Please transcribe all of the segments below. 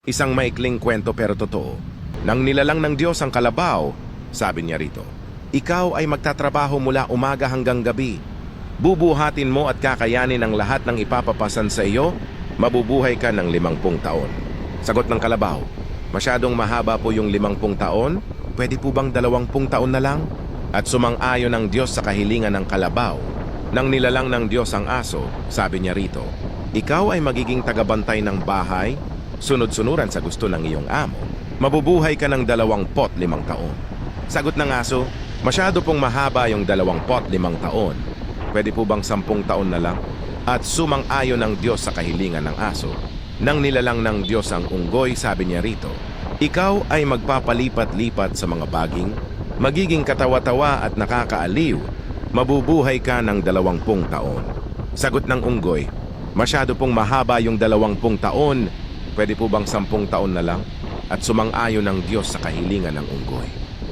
Isang maikling kwento pero totoo. Nang nilalang ng Diyos ang kalabaw, sabi niya rito, ikaw ay magtatrabaho mula umaga hanggang gabi. Bubuhatin mo at kakayanin ang lahat ng ipapapasan sa iyo, mabubuhay ka ng 50 taon. Sagot ng kalabaw, masyadong mahaba po yung 50 taon, pwede po bang 20 taon na lang? At sumang-ayon ng Diyos sa kahilingan ng kalabaw. Nang nilalang ng Diyos ang aso, sabi niya rito, ikaw ay magiging tagabantay ng bahay, sunod-sunuran sa gusto ng iyong amo, mabubuhay ka ng 25 taon. Sagot ng aso, masyado pong mahaba yung 25 taon. Pwede po bang 10 taon na lang? At sumang-ayon ng Diyos sa kahilingan ng aso. Nang nilalang ng Diyos ang unggoy, sabi niya rito, ikaw ay magpapalipat-lipat sa mga baging, magiging katawa-tawa at nakakaaliw, mabubuhay ka ng 20 taon. Sagot ng unggoy, masyado pong mahaba yung 20 taon. Pwede po bang 10 taon na lang? At sumang-ayon ng Diyos sa kahilingan ng unggoy.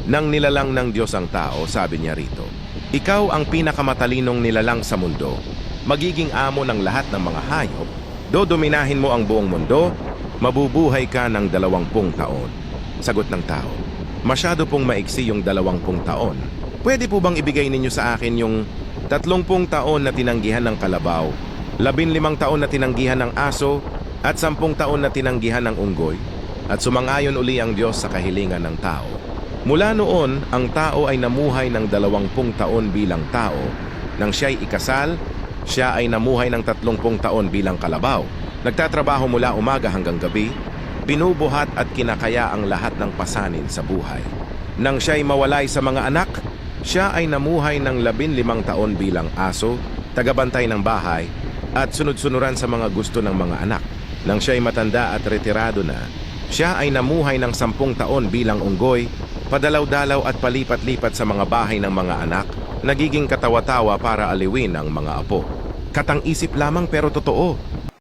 Nang nilalang ng Diyos ang tao, sabi niya rito, ikaw ang pinakamatalinong nilalang sa mundo, magiging amo ng lahat ng mga hayop, dodominahin mo ang buong mundo, mabubuhay ka ng 20 taon. Sagot ng tao, masyado pong maiksi yung 20 taon. Pwede po bang ibigay ninyo sa akin yung 30 taon na tinanggihan ng kalabaw, 15 taon na tinanggihan ng aso, at 10 taon na tinanggihan ng unggoy? At sumang-ayon uli ang Diyos sa kahilingan ng tao. Mula noon, ang tao ay namuhay ng 20 taon bilang tao. Nang siya'y ikasal, siya ay namuhay ng 30 taon bilang kalabaw. Nagtatrabaho mula umaga hanggang gabi, binubuhat at kinakaya ang lahat ng pasanin sa buhay. Nang siya'y mawalay sa mga anak, siya ay namuhay ng 15 taon bilang aso, tagabantay ng bahay, at sunod-sunuran sa mga gusto ng mga anak. Nang siya'y matanda at retirado na, siya ay namuhay ng 10 taon bilang unggoy, padalaw-dalaw at palipat-lipat sa mga bahay ng mga anak, nagiging katawa-tawa para aliwin ang mga apo. Katang-isip lamang pero totoo.